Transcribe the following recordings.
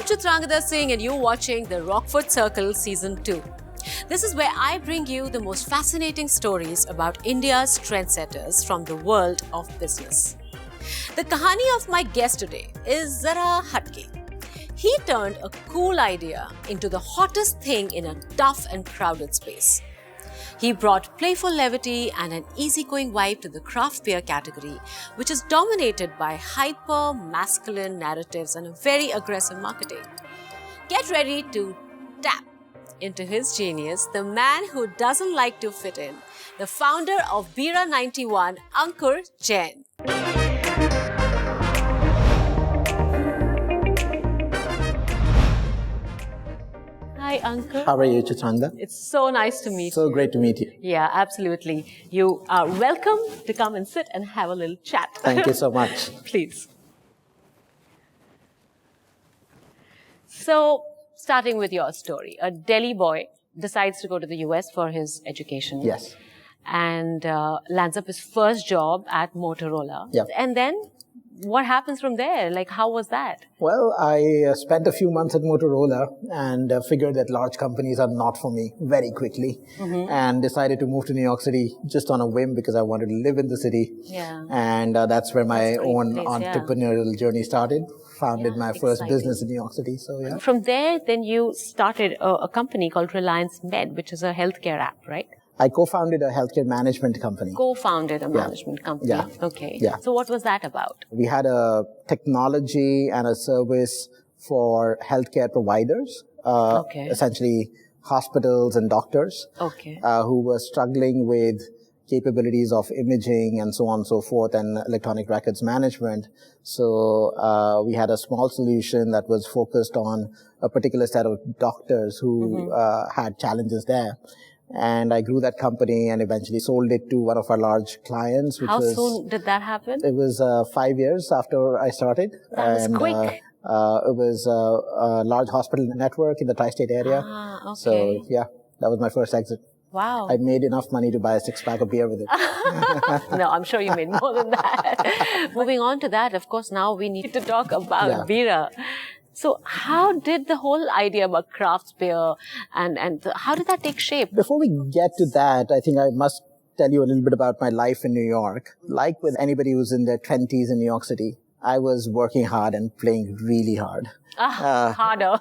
Chitrangada Singh and you're watching the Rockford Circle Season 2. This is where I bring you the most fascinating stories about India's trendsetters from the world of business. The kahani of my guest today is Zara Hatke. He turned a cool idea into the hottest thing in a tough and crowded space. He brought playful levity and an easygoing vibe to the craft beer category, which is dominated by hyper-masculine narratives and a very aggressive marketing. Get ready to tap into his genius, the man who doesn't like to fit in, the founder of Bira 91, Ankur Jain. Hi, Ankur. How are you, Chitrangada? It's so nice to meet you. So great to meet you. Yeah, absolutely. You are welcome to come and sit and have a little chat. Thank you so much. Please. So, starting with your story, a Delhi boy decides to go to the US for his education. Yes. And lands up his first job at Motorola. Yep. And then what happens from there? Like, how was that? Well, I spent a few months at Motorola and figured that large companies are not for me very quickly, and decided to move to New York City just on a whim because I wanted to live in the city. Yeah. And that's where my own place, entrepreneurial journey started. Founded my first exciting. business in New York City. So yeah. From there, then you started a company called Reliance Med, which is a healthcare app, right? I co-founded a healthcare management company. Co-founded a management company. Yeah. Okay. Yeah. So what was that about? We had a technology and a service for healthcare providers, essentially hospitals and doctors, who were struggling with capabilities of imaging and so on and so forth and electronic records management. So we had a small solution that was focused on a particular set of doctors who had challenges there. And I grew that company and eventually sold it to one of our large clients. How soon did that happen? It was 5 years after I started. That was quick. It was a large hospital network in the tri-state area. Okay. So yeah, that was my first exit. Wow. I made enough money to buy a 6-pack of beer with it. No, I'm sure you made more than that. Moving on to that, of course, now we need to talk about Bira. So how did the whole idea about craft beer and how did that take shape? Before we get to that, I think I must tell you a little bit about my life in New York. Like with anybody who's in their 20s in New York City, I was working hard and playing really hard. Harder.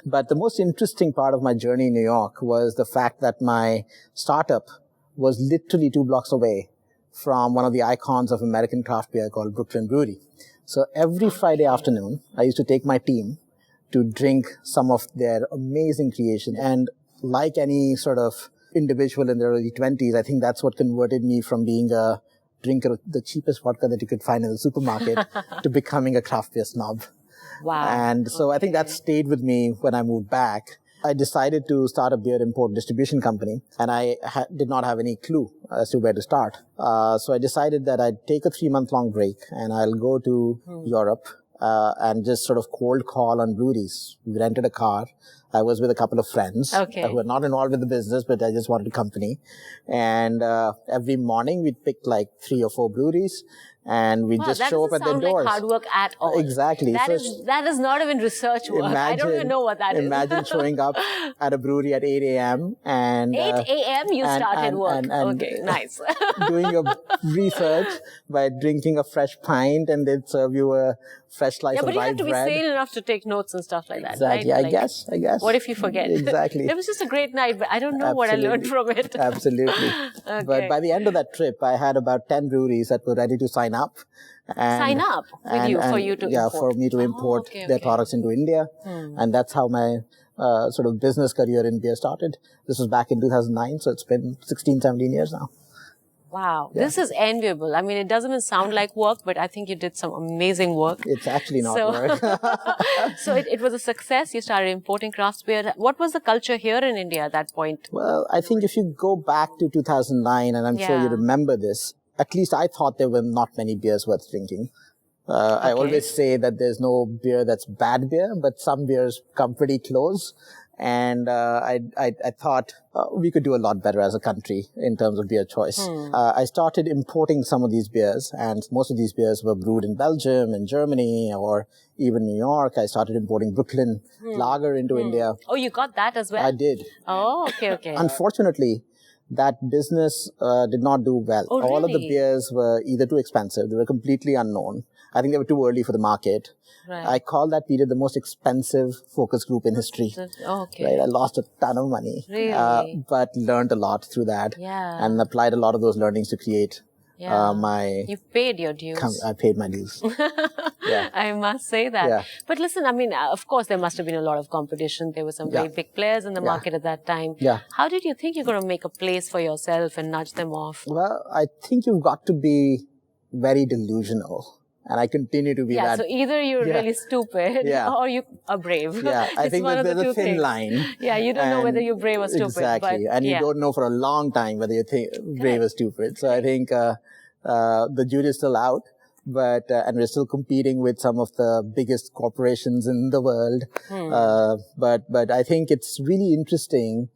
But the most interesting part of my journey in New York was the fact that my startup was literally 2 blocks away from one of the icons of American craft beer called Brooklyn Brewery. So every Friday afternoon, I used to take my team to drink some of their amazing creation. And like any sort of individual in their early 20s, I think that's what converted me from being a drinker of the cheapest vodka that you could find in the supermarket to becoming a craft beer snob. Wow. And so I think that stayed with me when I moved back. I decided to start a beer import distribution company, and I did not have any clue as to where to start. So I decided that I'd take a 3-month-long break and I'll go to Europe and just sort of cold call on breweries. We rented a car. I was with a couple of friends who were not involved with the business, but I just wanted company. And every morning we'd pick like 3 or 4 breweries. And we just show up at their doors. That doesn't sound like hard work at all. Exactly. That is not even research work. I don't even know what that is. Imagine showing up at a brewery at 8 a.m. and 8 a.m. you started work. Okay, nice. Doing your research by drinking a fresh pint, and they'd serve you a fresh slice of rye bread. But you have to be sane enough to take notes and stuff like that. Exactly. Right? I guess. What if you forget? Exactly. It was just a great night, but I don't know what I learned from it. Absolutely. But by the end of that trip, I had about 10 breweries that were ready to sign up. Sign up with you for you to import? Yeah, for me to import their products into India. And that's how my sort of business career in beer started. This was back in 2009, so it's been 16, 17 years now. Wow, this is enviable. I mean, it doesn't even sound like work, but I think you did some amazing work. It's actually not work. So it was a success. You started importing craft beer. What was the culture here in India at that point? Well, I think if you go back to 2009, and I'm sure you remember this, at least I thought there were not many beers worth drinking. I always say that there's no beer that's bad beer, but some beers come pretty close. And I thought we could do a lot better as a country in terms of beer choice. I started importing some of these beers, and most of these beers were brewed in Belgium, in Germany, or even New York. I started importing Brooklyn lager into India. Oh, you got that as well? I did. Oh, okay. Unfortunately, that business did not do well. Oh, All really? of the beers were either too expensive, they were completely unknown. I think they were too early for the market. Right. I call that period the most expensive focus group in history. Okay. Right? I lost a ton of money, really? But learned a lot through that, and applied a lot of those learnings to create my... You paid your dues. I paid my dues. I must say that. Yeah. But listen, I mean, of course, there must have been a lot of competition. There were some very big players in the market at that time. Yeah. How did you think you're going to make a place for yourself and nudge them off? Well, I think you've got to be very delusional. And I continue to be that. So either you're really stupid or you are brave. Yeah, I think that there's a thin line. Yeah, you don't know whether you're brave or stupid. Exactly. And you don't know for a long time whether you're brave or stupid. So I think the jury is still out, but and we're still competing with some of the biggest corporations in the world. But I think it's really interesting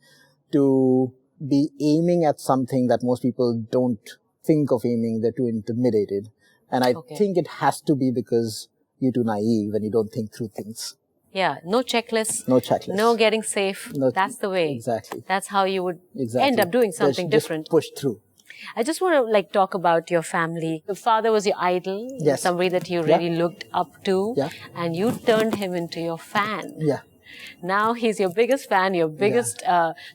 to be aiming at something that most people don't think of aiming. They're too intimidated. And I think it has to be because you're too naive and you don't think through things. Yeah, no checklist. No checklist. No getting safe. That's the way. Exactly. That's how you would end up doing something different. Just push through. I just want to talk about your family. Your father was your idol. Yes. Somebody that you really looked up to. Yeah. And you turned him into your fan. Yeah. Now he's your biggest fan, your biggest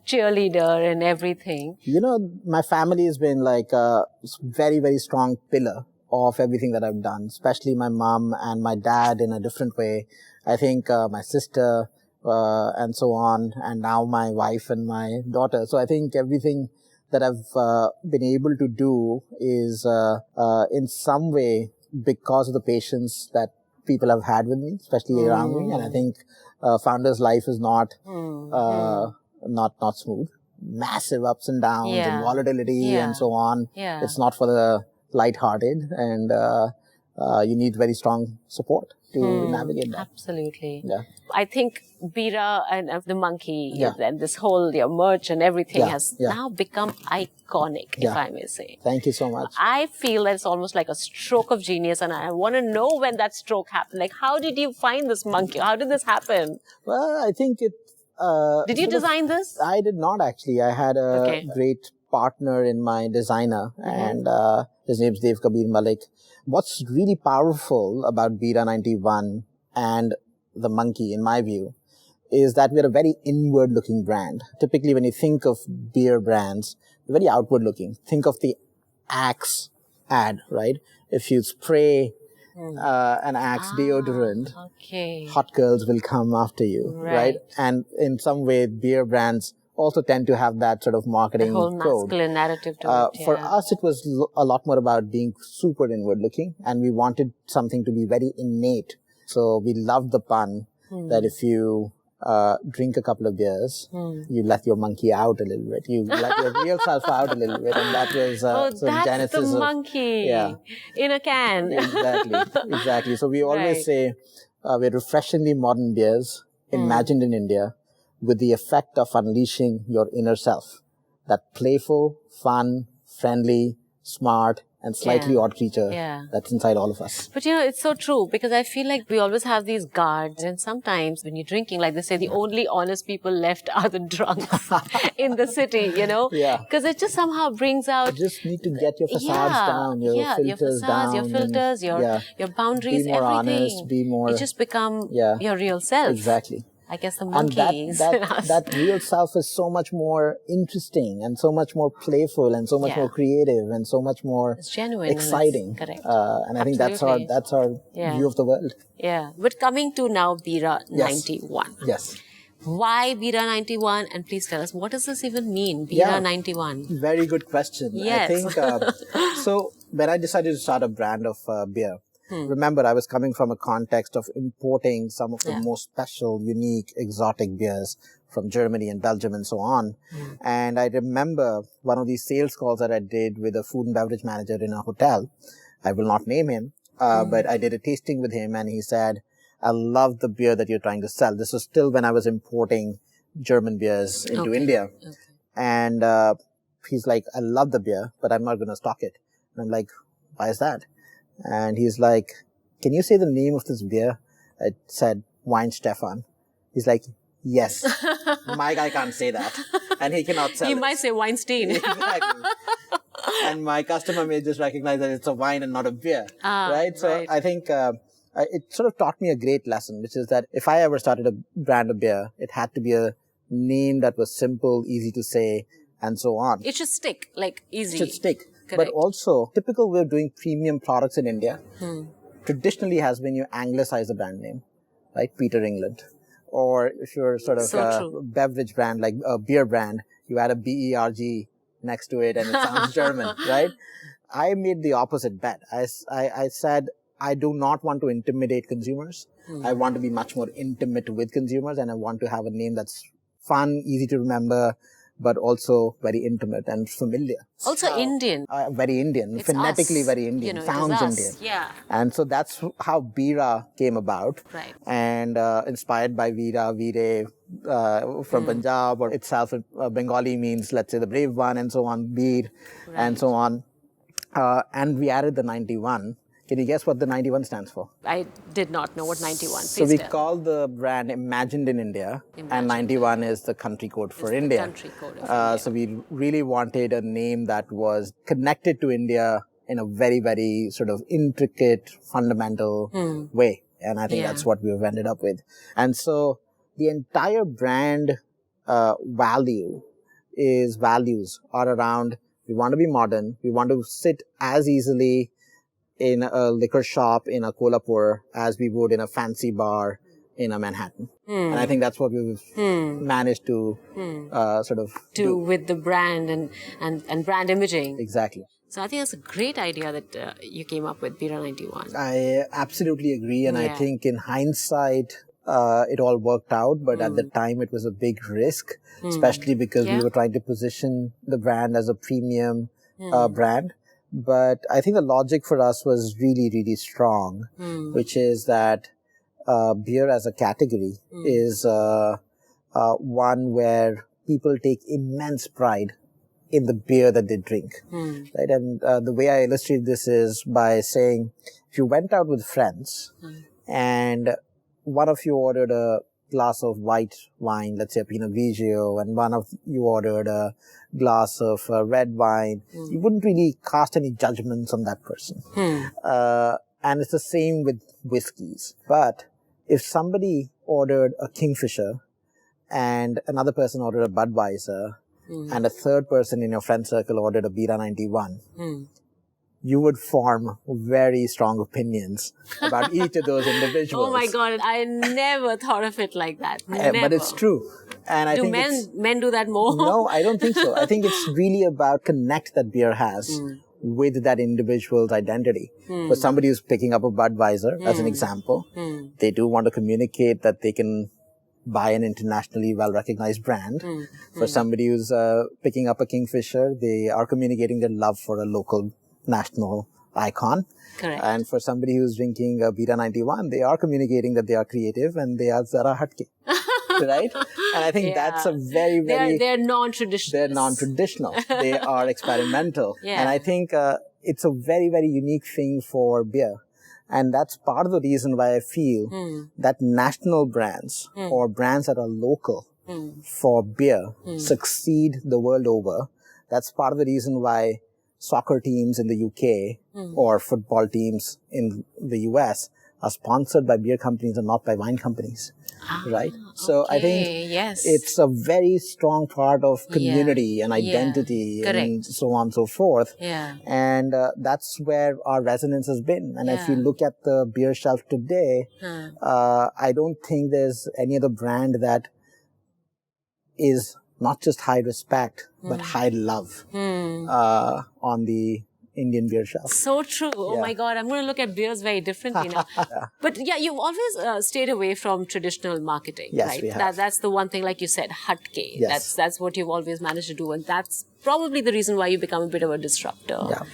cheerleader and everything. You know, my family has been like a very, very strong pillar of everything that I've done, especially my mom and my dad in a different way. I think my sister and so on, and now my wife and my daughter. So I think everything that I've been able to do is in some way because of the patience that people have had with me, especially around me. And I think founder's life is not smooth. Massive ups and downs and volatility and so on. Yeah. It's not for the lighthearted, and you need very strong support to navigate that. Absolutely. Yeah. I think Bira and the monkey and this whole merch and everything has now become iconic, if I may say. Thank you so much. I feel that it's almost like a stroke of genius, and I want to know when that stroke happened. Like, how did you find this monkey? How did this happen? Well, I think it... did you design this? I did not, actually. I had a great partner in my designer, and his name's Dave Kabir Malik. What's really powerful about Bira 91 and the monkey, in my view, is that we're a very inward-looking brand. Typically, when you think of beer brands, they're very outward-looking. Think of the Axe ad, right? If you spray an Axe deodorant, hot girls will come after you, right? And in some way, beer brands also tend to have that sort of marketing the whole code. masculine narrative to it. For us, it was a lot more about being super inward-looking, and we wanted something to be very innate. So we loved the pun that if you drink a couple of beers, you let your monkey out a little bit. You let your real self out a little bit, and that was that's genesis the monkey in a can. Exactly. So we always say we're refreshingly modern beers imagined in India, with the effect of unleashing your inner self. That playful, fun, friendly, smart, and slightly odd creature that's inside all of us. But it's so true, because I feel like we always have these guards, and sometimes when you're drinking, like they say, the only honest people left are the drunks in the city, Because it just somehow brings out... You just need to get your facades down, your filters down. Your filters, your boundaries, be more everything. Honest, be more... You just become your real self. Exactly. I guess the monkeys. And that real self is so much more interesting and so much more playful and so much more creative and so much more exciting. Correct. And I think that's our view of the world. Yeah. But coming to now Bira 91. Yes. Why Bira 91? And please tell us, what does this even mean, Bira 91? Very good question. Yes. I think, so when I decided to start a brand of beer, remember, I was coming from a context of importing some of the most special, unique, exotic beers from Germany and Belgium and so on. And I remember one of these sales calls that I did with a food and beverage manager in a hotel. I will not name him, but I did a tasting with him, and he said, I love the beer that you're trying to sell. This was still when I was importing German beers into India. Okay. And he's like, I love the beer, but I'm not going to stock it. And I'm like, why is that? And he's like, can you say the name of this beer? It said Weinstefan. He's like, yes, my guy can't say that. And he cannot sell it. He might say Weinstein. Exactly. And my customer may just recognize that it's a wine and not a beer. Right? So I think it sort of taught me a great lesson, which is that if I ever started a brand of beer, it had to be a name that was simple, easy to say, and so on. It should stick, like easy. It should stick. Correct. But also, typical way of doing premium products in India traditionally has been you anglicize the brand name, right? Peter England. Or if you're sort of a beverage brand, like a beer brand, you add a BERG next to it and it sounds German, right? I made the opposite bet. I said, I do not want to intimidate consumers. I want to be much more intimate with consumers, and I want to have a name that's fun, easy to remember, but also very intimate and familiar. Also Indian. Very Indian. It's phonetically us. Very Indian. Sounds Indian. Yeah. And so that's how Bira came about. Right. And inspired by Veera, Veere from Punjab, or itself Bengali means, let's say, the brave one, and so on, Beer, and so on. And we added the 91. Can you guess what the 91 stands for? I did not know what 91. So we call the brand Imagined in India, and 91 is the country code for India. Country code of India. So we really wanted a name that was connected to India in a very, very sort of intricate, fundamental way. And I think that's what we've ended up with. And so the entire brand values are around, we want to be modern, we want to sit as easily in a liquor shop in a Kolhapur as we would in a fancy bar in a Manhattan. And I think that's what we've managed to sort of do with the brand and brand imaging. Exactly. So I think that's a great idea that you came up with, Bira 91. I absolutely agree. And I think in hindsight, it all worked out. But at the time, it was a big risk, especially because we were trying to position the brand as a premium brand. But I think the logic for us was really, really strong, which is that beer as a category is one where people take immense pride in the beer that they drink. Right? And the way I illustrate this is by saying, if you went out with friends and one of you ordered a glass of white wine, let's say a Pinot Grigio, and one of you ordered a glass of red wine, you wouldn't really cast any judgments on that person. And it's the same with whiskeys. But if somebody ordered a Kingfisher and another person ordered a Budweiser and a third person in your friend circle ordered a Bira 91, you would form very strong opinions about each of those individuals. Oh my God, I never thought of it like that. Never. But it's true. And I think men do that more? No, I don't think so. I think it's really about connect that beer has with that individual's identity. For somebody who's picking up a Budweiser, as an example, they do want to communicate that they can buy an internationally well-recognized brand. For somebody who's picking up a Kingfisher, they are communicating their love for a local national icon. Correct. And for somebody who's drinking a Bira 91, they are communicating that they are creative and they are Zara Hatke. Right? And I think that's a very, very... They're non-traditional. They're non-traditional. They are experimental. And I think it's a very, very unique thing for beer. And that's part of the reason why I feel that national brands or brands that are local for beer succeed the world over. That's part of the reason why soccer teams in the UK or football teams in the US are sponsored by beer companies and not by wine companies. Right? So I think it's a very strong part of community and identity and so on and so forth. And that's where our resonance has been. And if you look at the beer shelf today, I don't think there's any other brand that is not just high respect, but high love on the Indian beer shelf. So true. Oh my God, I'm going to look at beers very differently now. But you've always stayed away from traditional marketing, right? We have. That's the one thing, like you said, hatke. That's what you've always managed to do. And that's probably the reason why you become a bit of a disruptor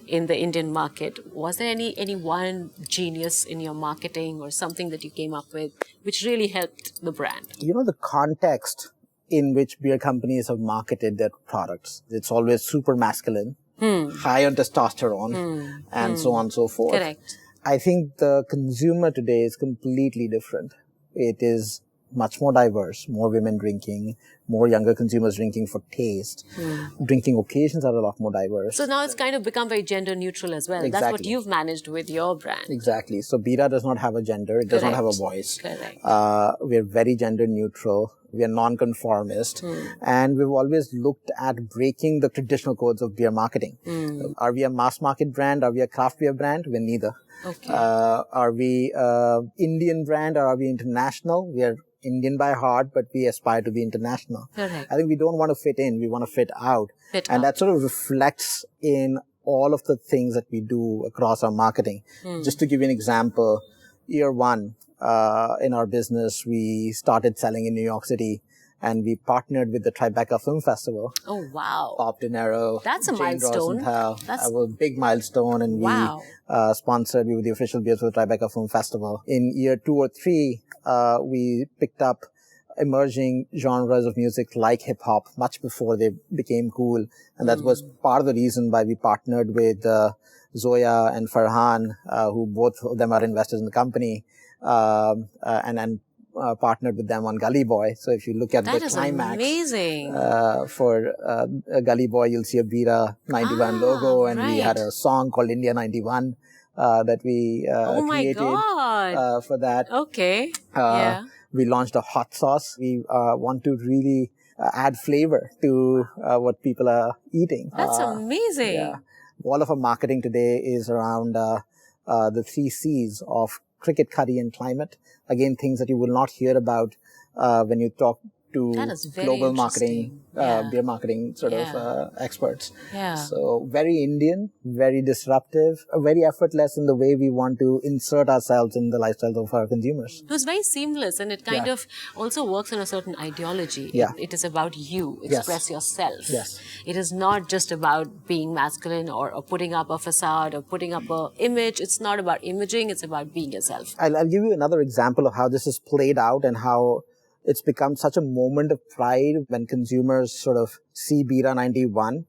in the Indian market. Was there any one genius in your marketing or something that you came up with which really helped the brand? You know, the context in which beer companies have marketed their products. It's always super masculine, high on testosterone, and so on and so forth. Correct. I think the consumer today is completely different. It is much more diverse, more women drinking, more younger consumers drinking for taste. Drinking occasions are a lot more diverse. So now it's kind of become very gender neutral as well. Exactly. That's what you've managed with your brand. Exactly. So Bira does not have a gender. It does not have a voice. Correct. We're very gender neutral. We are non-conformist. And we've always looked at breaking the traditional codes of beer marketing. Are we a mass market brand? Are we a craft beer brand? We're neither. Okay. Are we Indian brand or are we international? We are Indian by heart, but we aspire to be international. Correct. I think we don't want to fit in. We want to fit out. That sort of reflects in all of the things that we do across our marketing. Just to give you an example, year one in our business, we started selling in New York City. And we partnered with the Tribeca Film Festival. Oh, wow. Bob De Niro. That's a Jane milestone. Rosenthal. That was a big milestone. And we sponsored, we were the official beers for the Tribeca Film Festival. In year 2 or 3, we picked up emerging genres of music like hip hop much before they became cool. And that was part of the reason why we partnered with Zoya and Farhan, who both of them are investors in the company, and partnered with them on Gully Boy. So if you look at the climax for Gully Boy, you'll see a Bira 91 logo, and we had a song called India 91 that we created for that. Okay. We launched a hot sauce. We want to really add flavor to what people are eating. That's amazing. Yeah. All of our marketing today is around the 3 C's of cricket, curry, and climate. Again, things that you will not hear about when you talk to global marketing, beer marketing sort of experts. So very Indian, very disruptive, very effortless in the way we want to insert ourselves in the lifestyles of our consumers. It was very seamless, and it kind of also works on a certain ideology. It is about you, express yourself. It is not just about being masculine or putting up a facade or putting up an image. It's not about imaging, it's about being yourself. I'll give you another example of how this is played out and how it's become such a moment of pride when consumers sort of see Bira 91,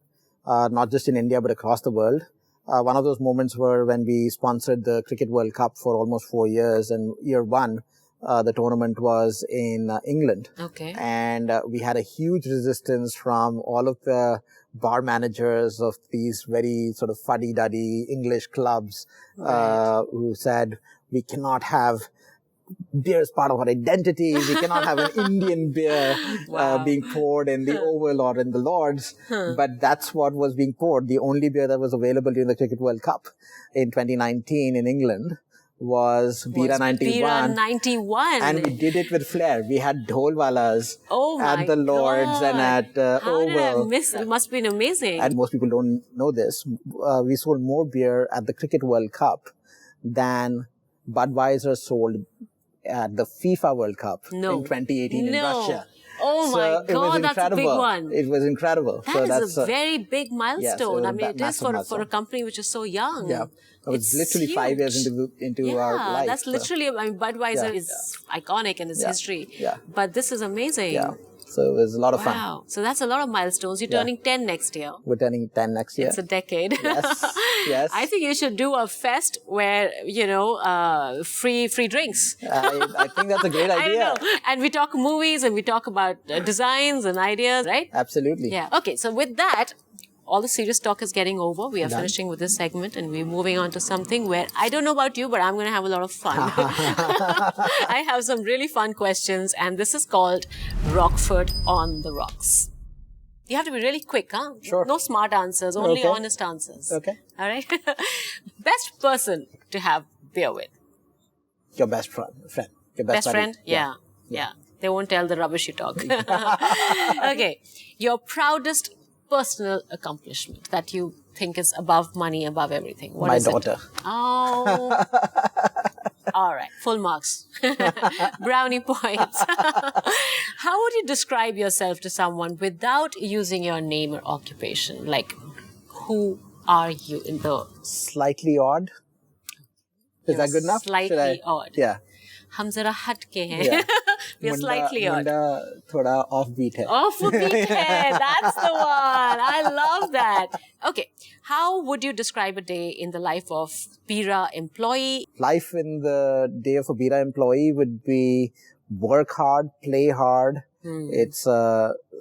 not just in India, but across the world. One of those moments were when we sponsored the Cricket World Cup for almost 4 years, and year one, the tournament was in England. Okay. And we had a huge resistance from all of the bar managers of these very sort of fuddy-duddy English clubs who said, we cannot have beer as part of our identity. We cannot have an Indian beer being poured in the Oval or in the Lords. But that's what was being poured. The only beer that was available during the Cricket World Cup in 2019 in England was Bira 91. Bira 91. And we did it with flair. We had Dholwalas at the Lords and at Oval. How did I miss? It must have been amazing. And most people don't know this. We sold more beer at the Cricket World Cup than Budweiser sold at the FIFA World Cup in 2018 in Russia. Oh my God, that's a big one. It was incredible. That is a very big milestone. Yeah, I mean, it is for a company which is so young. Yeah. It's literally huge. 5 years into our life. That's literally, I mean, Budweiser is iconic in its history. But this is amazing. Yeah. So it was a lot of fun. Wow. So that's a lot of milestones. You're turning 10 next year. We're turning 10 next year. It's a decade. Yes. I think you should do a fest where, free drinks. I think that's a great idea. I know. And we talk movies and we talk about designs and ideas, right? Absolutely. Yeah. Okay. So with that, all the serious talk is getting over. We are finishing with this segment and we're moving on to something where I don't know about you, but I'm going to have a lot of fun. I have some really fun questions, and this is called Rockford on the Rocks. You have to be really quick, huh? Sure. No smart answers, only honest answers. Okay. All right. Best person to have beer with? Your best friend. Your best friend? Yeah. They won't tell the rubbish you talk. Okay. Your proudest personal accomplishment that you think is above money, above everything? What is it? My daughter. Oh. All right. Full marks. Brownie points. How would you describe yourself to someone without using your name or occupation? Like, who are you in the... Slightly odd. Is that good enough? Slightly odd. Yeah. हम जरा हट के हैं. We're slightly odd. Munda thoda offbeat hai. Offbeat hai. That's the one. I love that. Okay. How would you describe a day in the life of Bira employee? Life in the day of a Bira employee would be work hard, play hard. It's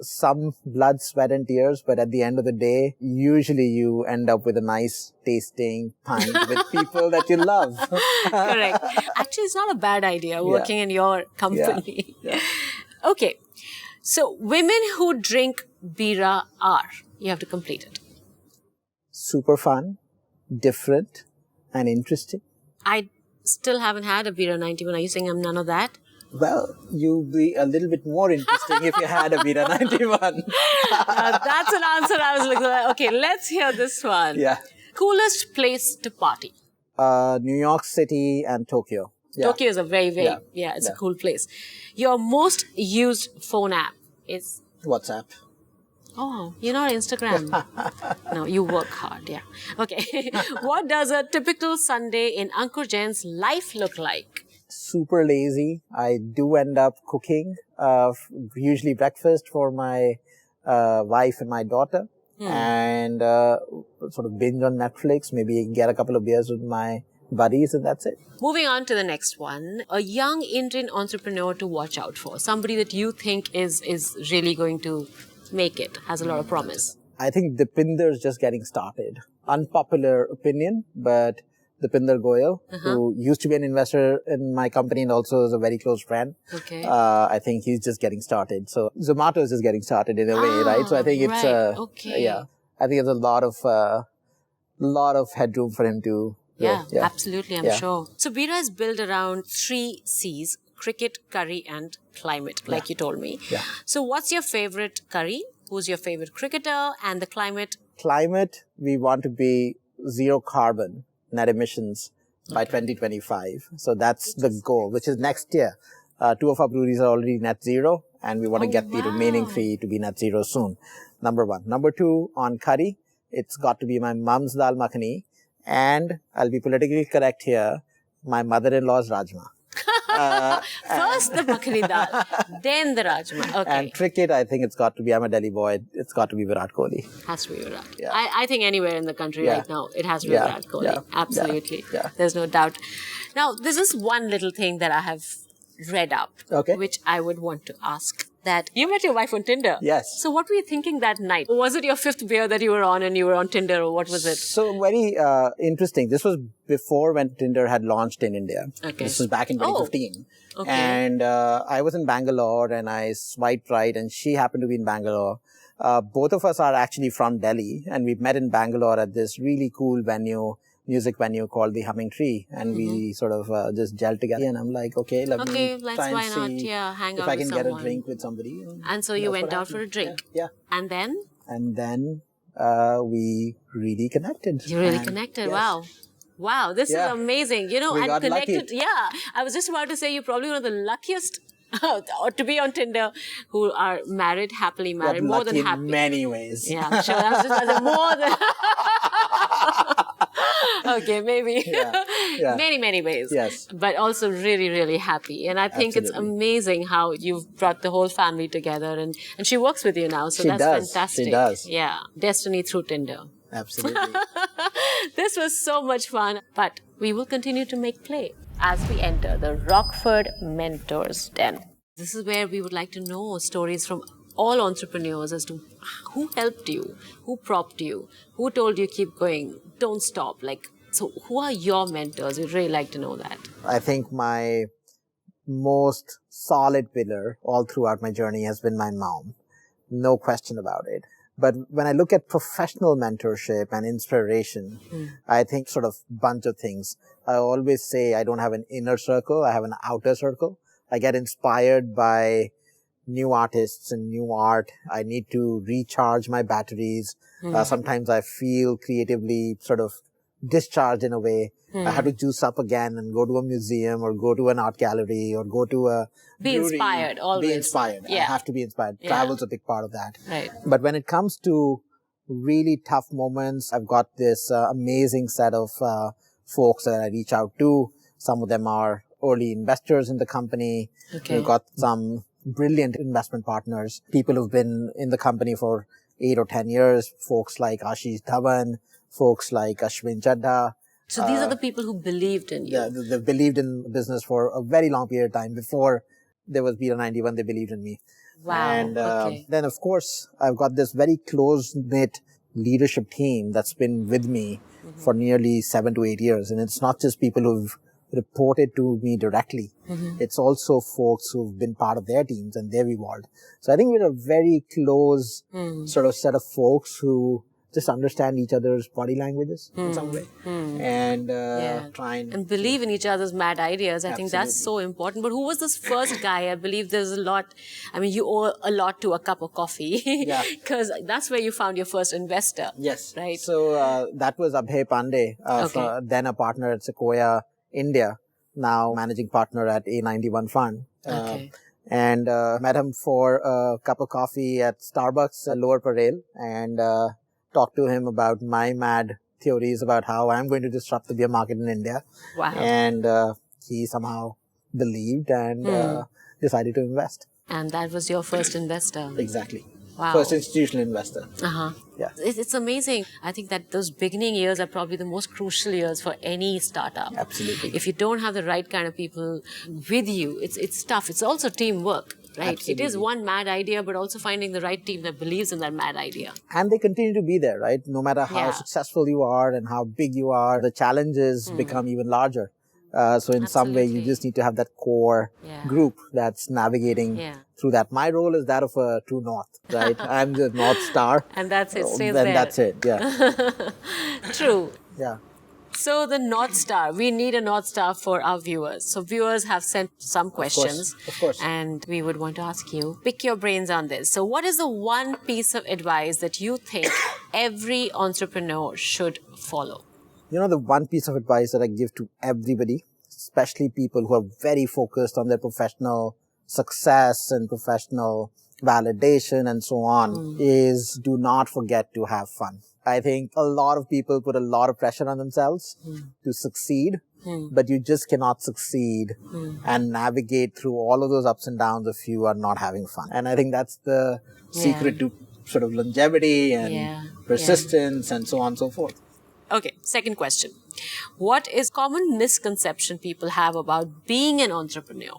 some blood, sweat and tears, but at the end of the day, usually you end up with a nice tasting pint with people that you love. Correct. Actually, it's not a bad idea working in your company. Yeah. Okay. So, women who drink Bira are, you have to complete it. Super fun, different and interesting. I still haven't had a Bira 91. Are you saying I'm none of that? Well, you'd be a little bit more interesting if you had a Bira 91. That's an answer I was looking for. Okay, let's hear this one. Yeah. Coolest place to party? New York City and Tokyo. Yeah. Tokyo is a very, it's a cool place. Your most used phone app is? WhatsApp. Oh, you're not Instagram. No, you work hard, yeah. Okay. What does a typical Sunday in Ankur Jain's life look like? Super lazy. I do end up cooking, usually breakfast for my wife and my daughter, and sort of binge on Netflix, maybe get a couple of beers with my buddies, and that's it. Moving on to the next one, a young Indian entrepreneur to watch out for, somebody that you think is really going to make it, has a lot of promise. I think Dipinder's just getting started. Unpopular opinion, but Dipinder Goyal, who used to be an investor in my company and also is a very close friend. Okay. I think he's just getting started. So Zomato is just getting started in a way, right? So I think it's I think there's a lot of headroom for him to grow. Yeah, absolutely, I'm sure. So Bira is built around 3 C's: cricket, curry, and climate, like you told me. Yeah. So what's your favorite curry? Who's your favorite cricketer? And the climate? Climate, we want to be zero carbon net emissions by 2025. So that's the goal, which is next year. 2 of our breweries are already net zero, and we want to get the remaining 3 to be net zero soon. Number 1. Number 2, on curry, it's got to be my mom's dal makhani, and I'll be politically correct here, my mother-in-law's rajma. First the makhani dal, then the rajma. Okay. And cricket, I think it's got to be, I'm a Delhi boy, it's got to be Virat Kohli. Has to be Virat. Yeah. I think anywhere in the country right now, it has to be Virat Kohli. Yeah. Absolutely. Yeah. There's no doubt. Now, this is one little thing that I have read up, which I would want to ask. That you met your wife on Tinder. Yes. So what were you thinking that night? Was it your 5th beer that you were on and you were on Tinder, or what was it? So very interesting. This was before when Tinder had launched in India. Okay. This was back in 2015. Okay. And I was in Bangalore and I swiped right and she happened to be in Bangalore. Both of us are actually from Delhi and we met in Bangalore at this really cool music venue called the Humming Tree, and we sort of just gelled together. And I'm like, okay, let's why not? Yeah, hang out if I can with get someone. a drink with somebody. And so you went out for a drink. Yeah. And then? And then we really connected. You really connected. Yes. Wow, this is amazing. You know, we got connected. Lucky. Yeah, I was just about to say you're probably one of the luckiest to be on Tinder who are married, happily married, more than happy. In many ways. Yeah, I'm sure. I was just more than. Okay, maybe. Yeah. Many ways. Yes. But also really, really happy. And I think it's amazing how you've brought the whole family together and she works with you now. So that's fantastic. She does. Yeah. Destiny through Tinder. Absolutely. This was so much fun. But we will continue to make play as we enter the Rockford Mentors Den. This is where we would like to know stories from all entrepreneurs as to who helped you, who propped you, who told you keep going, don't stop. So who are your mentors? We'd really like to know that. I think my most solid pillar all throughout my journey has been my mom. No question about it. But when I look at professional mentorship and inspiration, I think sort of bunch of things. I always say I don't have an inner circle. I have an outer circle. I get inspired by new artists and new art. I need to recharge my batteries. Sometimes I feel creatively sort of discharged in a way. I have to juice up again and go to a museum or go to an art gallery or go to a brewery. Inspired, always. Be inspired. Yeah. I have to be inspired. Yeah. Travel's a big part of that. Right. But when it comes to really tough moments, I've got this amazing set of folks that I reach out to. Some of them are early investors in the company. Okay. We've got some brilliant investment partners, people who've been in the company for 8 or 10 years, folks like Ashish Dhawan, folks like Ashwin Chadha. So these are the people who believed in you. Yeah, they believed in business for a very long period of time. Before there was Bira 91, they believed in me. Wow. And then, of course, I've got this very close-knit leadership team that's been with me for nearly 7 to 8 years. And it's not just people who've reported to me directly. It's also folks who've been part of their teams and they've evolved. So I think we're a very close sort of set of folks who just understand each other's body languages in some way and try and believe in each other's mad ideas. I think that's so important. But who was this first guy? I believe there's a lot. I mean, you owe a lot to a cup of coffee because that's where you found your first investor. Yes. Right. So that was Abhay Pandey, then a partner at Sequoia India, now managing partner at A91 Fund. And met him for a cup of coffee at Starbucks, Lower Parel, and talked to him about my mad theories about how I'm going to disrupt the beer market in India. Wow. And he somehow believed and decided to invest. And that was your first investor. Exactly. Wow. First institutional investor. Yeah. It's amazing. I think that those beginning years are probably the most crucial years for any startup. Absolutely. If you don't have the right kind of people with you, it's tough. It's also teamwork. Right. Absolutely. It is one mad idea, but also finding the right team that believes in that mad idea. And they continue to be there, right? No matter how successful you are and how big you are, the challenges become even larger. So in some way, you just need to have that core group that's navigating through that. My role is that of a true north, right? I'm the North Star. And that's it, stays then there. That's it, yeah. True. Yeah. So the North Star, we need a North Star for our viewers. So viewers have sent some questions. Of course. And we would want to ask you, pick your brains on this. So what is the one piece of advice that you think every entrepreneur should follow? You know, the one piece of advice that I give to everybody, especially people who are very focused on their professional success and professional validation and so on, is do not forget to have fun. I think a lot of people put a lot of pressure on themselves to succeed, but you just cannot succeed and navigate through all of those ups and downs if you are not having fun. And I think that's the secret to sort of longevity and persistence and so on and so forth. Okay, second question. What is common misconception people have about being an entrepreneur?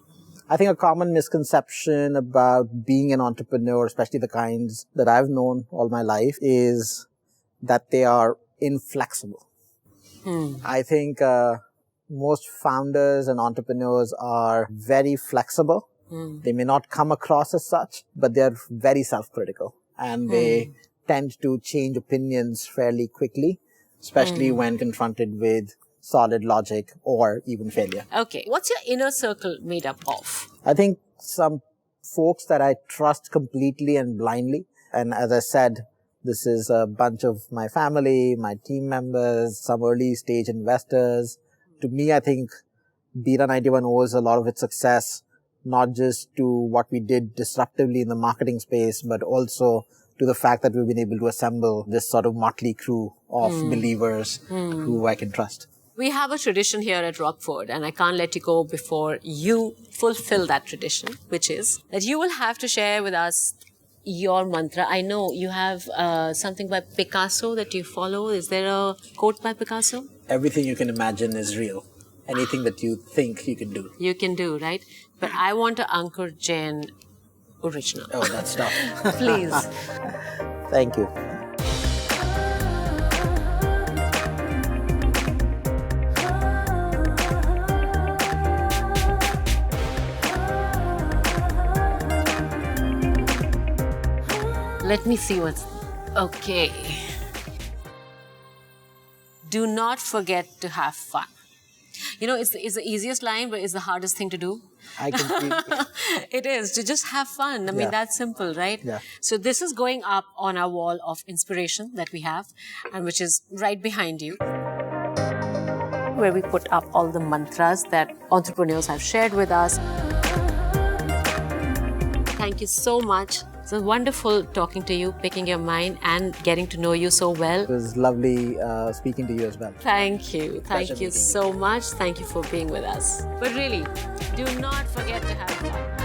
I think a common misconception about being an entrepreneur, especially the kinds that I've known all my life, is that they are inflexible. I think most founders and entrepreneurs are very flexible. They may not come across as such, but they're very self-critical and they tend to change opinions fairly quickly, especially when confronted with solid logic or even failure. Okay. What's your inner circle made up of? I think some folks that I trust completely and blindly. And as I said, this is a bunch of my family, my team members, some early stage investors. To me, I think Bira 91 owes a lot of its success, not just to what we did disruptively in the marketing space, but also to the fact that we've been able to assemble this sort of motley crew of believers who I can trust. We have a tradition here at Rockford, and I can't let you go before you fulfill that tradition, which is that you will have to share with us your mantra. I know you have something by Picasso that you follow. Is there a quote by Picasso? Everything you can imagine is real. Anything that you think you can do. You can do, right? But I want an Ankur Jain original. Oh, that's tough. Please. Thank you. Let me see what's... Okay. Do not forget to have fun. You know, it's the easiest line, but it's the hardest thing to do. I completely... It is, to just have fun. I mean, that's simple, right? Yeah. So this is going up on our wall of inspiration that we have, and which is right behind you, where we put up all the mantras that entrepreneurs have shared with us. Thank you so much. So wonderful talking to you, picking your mind and getting to know you so well. It was lovely speaking to you as well. Thank you. Thank you so much. Thank you for being with us. But really, do not forget to have fun.